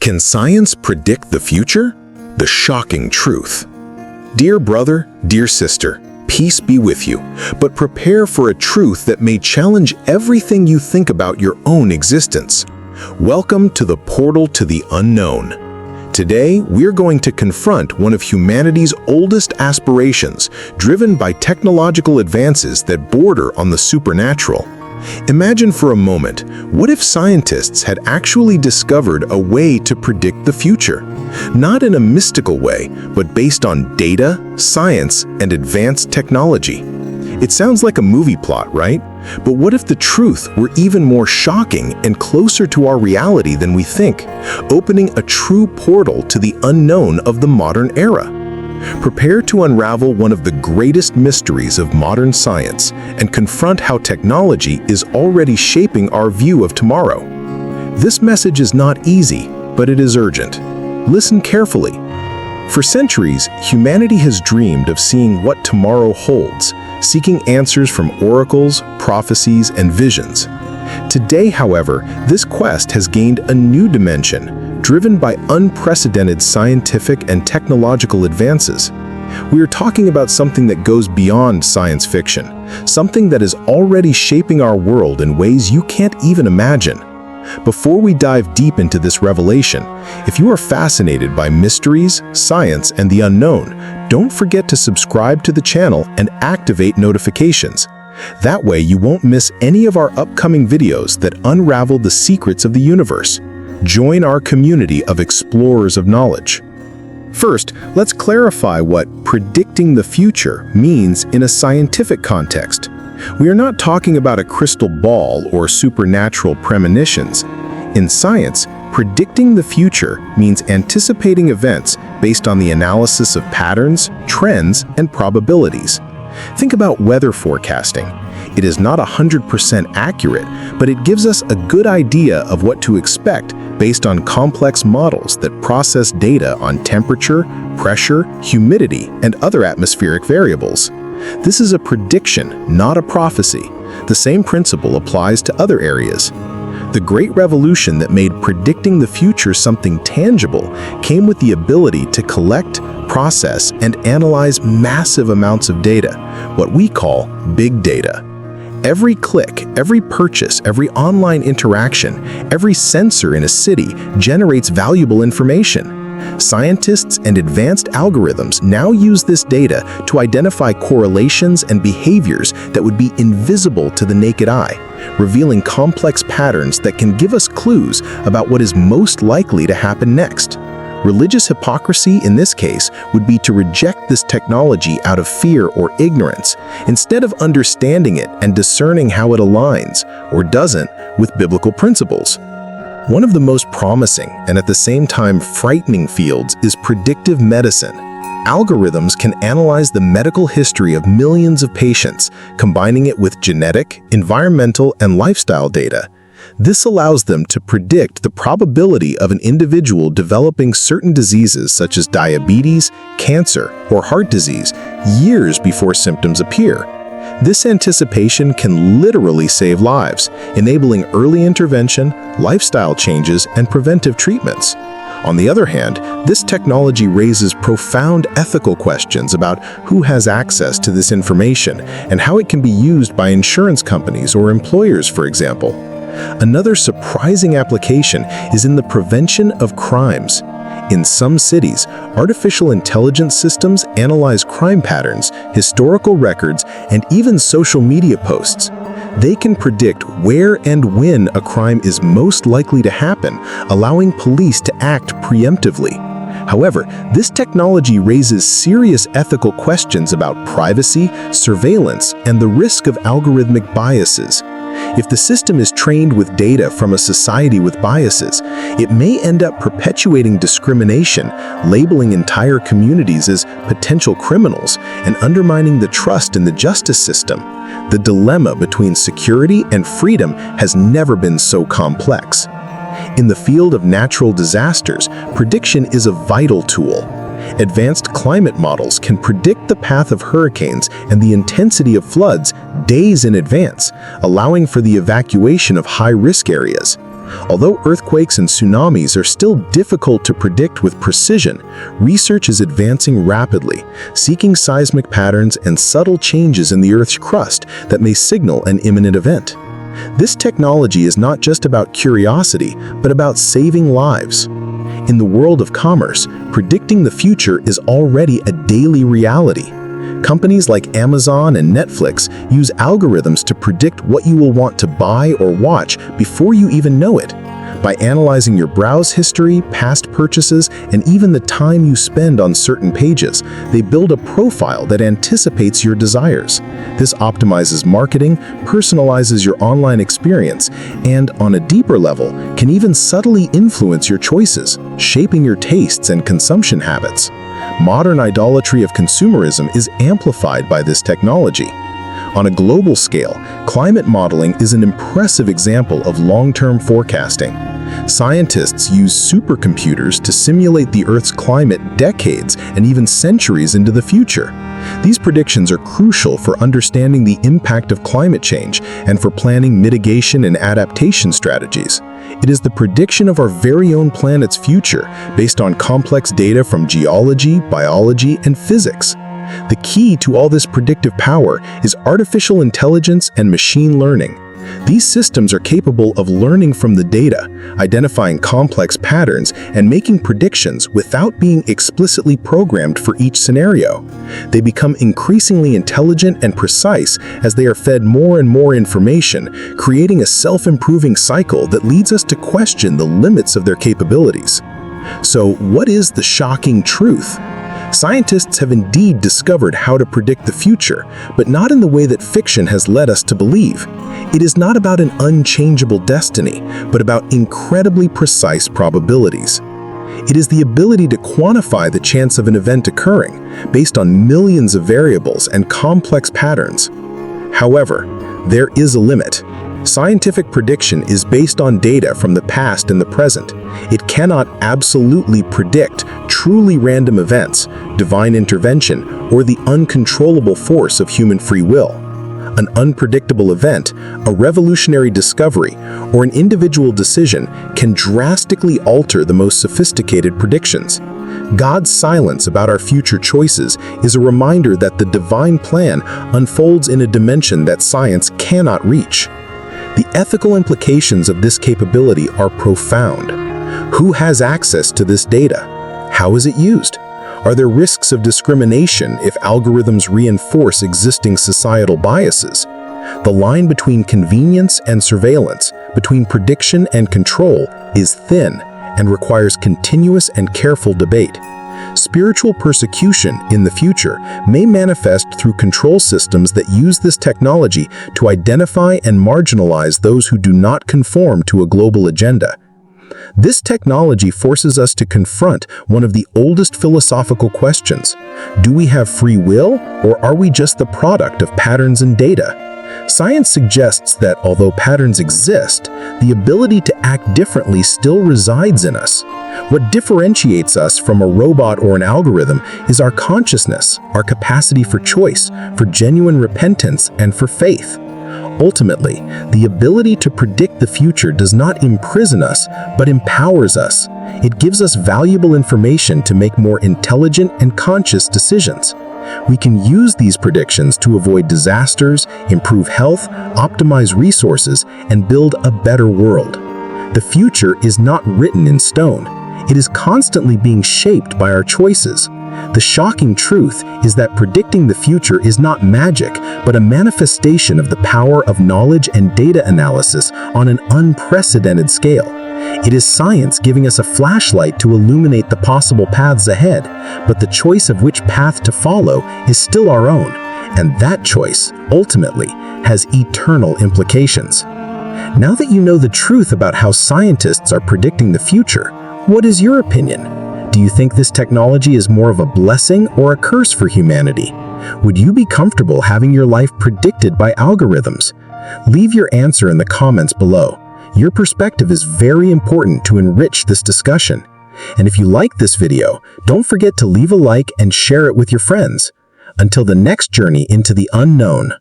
Can science predict the future? The shocking truth. Dear brother, dear sister, peace be with you, but prepare for a truth that may challenge everything you think about your own existence. Welcome to the portal to the unknown. Today, we're going to confront one of humanity's oldest aspirations, driven by technological advances that border on the supernatural. Imagine for a moment, what if scientists had actually discovered a way to predict the future? Not in a mystical way, but based on data, science, and advanced technology. It sounds like a movie plot, right? But what if the truth were even more shocking and closer to our reality than we think, opening a true portal to the unknown of the modern era? Prepare to unravel one of the greatest mysteries of modern science and confront how technology is already shaping our view of tomorrow. This message is not easy, but it is urgent. Listen carefully. For centuries, humanity has dreamed of seeing what tomorrow holds, seeking answers from oracles, prophecies, and visions. Today, however, this quest has gained a new dimension, driven by unprecedented scientific and technological advances. We are talking about something that goes beyond science fiction, something that is already shaping our world in ways you can't even imagine. Before we dive deep into this revelation, if you are fascinated by mysteries, science, and the unknown, don't forget to subscribe to the channel and activate notifications. That way you won't miss any of our upcoming videos that unravel the secrets of the universe. Join our community of explorers of knowledge. First, let's clarify what predicting the future means in a scientific context. We are not talking about a crystal ball or supernatural premonitions. In science, predicting the future means anticipating events based on the analysis of patterns, trends, and probabilities. Think about weather forecasting. It is not 100% accurate, but it gives us a good idea of what to expect based on complex models that process data on temperature, pressure, humidity, and other atmospheric variables. This is a prediction, not a prophecy. The same principle applies to other areas. The great revolution that made predicting the future something tangible came with the ability to collect, process, and analyze massive amounts of data, what we call big data. Every click, every purchase, every online interaction, every sensor in a city generates valuable information. Scientists and advanced algorithms now use this data to identify correlations and behaviors that would be invisible to the naked eye, revealing complex patterns that can give us clues about what is most likely to happen next. Religious hypocrisy in this case would be to reject this technology out of fear or ignorance, instead of understanding it and discerning how it aligns, or doesn't, with biblical principles. One of the most promising and at the same time frightening fields is predictive medicine. Algorithms can analyze the medical history of millions of patients, combining it with genetic, environmental, and lifestyle data. This allows them to predict the probability of an individual developing certain diseases such as diabetes, cancer, or heart disease years before symptoms appear. This anticipation can literally save lives, enabling early intervention, lifestyle changes, and preventive treatments. On the other hand, this technology raises profound ethical questions about who has access to this information and how it can be used by insurance companies or employers, for example. Another surprising application is in the prevention of crimes. In some cities, artificial intelligence systems analyze crime patterns, historical records, and even social media posts. They can predict where and when a crime is most likely to happen, allowing police to act preemptively. However, this technology raises serious ethical questions about privacy, surveillance, and the risk of algorithmic biases. If the system is trained with data from a society with biases, it may end up perpetuating discrimination, labeling entire communities as potential criminals, and undermining the trust in the justice system. The dilemma between security and freedom has never been so complex. In the field of natural disasters, prediction is a vital tool. Advanced climate models can predict the path of hurricanes and the intensity of floods days in advance, allowing for the evacuation of high-risk areas. Although earthquakes and tsunamis are still difficult to predict with precision, research is advancing rapidly, seeking seismic patterns and subtle changes in the Earth's crust that may signal an imminent event. This technology is not just about curiosity, but about saving lives. In the world of commerce, predicting the future is already a daily reality. Companies like Amazon and Netflix use algorithms to predict what you will want to buy or watch before you even know it. By analyzing your browse history, past purchases, and even the time you spend on certain pages, they build a profile that anticipates your desires. This optimizes marketing, personalizes your online experience, and, on a deeper level, can even subtly influence your choices, shaping your tastes and consumption habits. Modern idolatry of consumerism is amplified by this technology. On a global scale, climate modeling is an impressive example of long-term forecasting. Scientists use supercomputers to simulate the Earth's climate decades and even centuries into the future. These predictions are crucial for understanding the impact of climate change and for planning mitigation and adaptation strategies. It is the prediction of our very own planet's future based on complex data from geology, biology, and physics. The key to all this predictive power is artificial intelligence and machine learning. These systems are capable of learning from the data, identifying complex patterns, and making predictions without being explicitly programmed for each scenario. They become increasingly intelligent and precise as they are fed more and more information, creating a self-improving cycle that leads us to question the limits of their capabilities. So, what is the shocking truth? Scientists have indeed discovered how to predict the future, but not in the way that fiction has led us to believe. It is not about an unchangeable destiny, but about incredibly precise probabilities. It is the ability to quantify the chance of an event occurring based on millions of variables and complex patterns. However, there is a limit. Scientific prediction is based on data from the past and the present. It cannot absolutely predict truly random events, divine intervention, or the uncontrollable force of human free will. An unpredictable event, a revolutionary discovery, or an individual decision can drastically alter the most sophisticated predictions. God's silence about our future choices is a reminder that the divine plan unfolds in a dimension that science cannot reach. The ethical implications of this capability are profound. Who has access to this data? How is it used? Are there risks of discrimination if algorithms reinforce existing societal biases? The line between convenience and surveillance, between prediction and control, is thin and requires continuous and careful debate. Spiritual persecution in the future may manifest through control systems that use this technology to identify and marginalize those who do not conform to a global agenda. This technology forces us to confront one of the oldest philosophical questions. Do we have free will, or are we just the product of patterns and data? Science suggests that although patterns exist, the ability to act differently still resides in us. What differentiates us from a robot or an algorithm is our consciousness, our capacity for choice, for genuine repentance, and for faith. Ultimately, the ability to predict the future does not imprison us, but empowers us. It gives us valuable information to make more intelligent and conscious decisions. We can use these predictions to avoid disasters, improve health, optimize resources, and build a better world. The future is not written in stone. It is constantly being shaped by our choices. The shocking truth is that predicting the future is not magic, but a manifestation of the power of knowledge and data analysis on an unprecedented scale. It is science giving us a flashlight to illuminate the possible paths ahead, but the choice of which path to follow is still our own, and that choice, ultimately, has eternal implications. Now that you know the truth about how scientists are predicting the future, what is your opinion? Do you think this technology is more of a blessing or a curse for humanity? Would you be comfortable having your life predicted by algorithms? Leave your answer in the comments below. Your perspective is very important to enrich this discussion. And if you like this video, don't forget to leave a like and share it with your friends. Until the next journey into the unknown.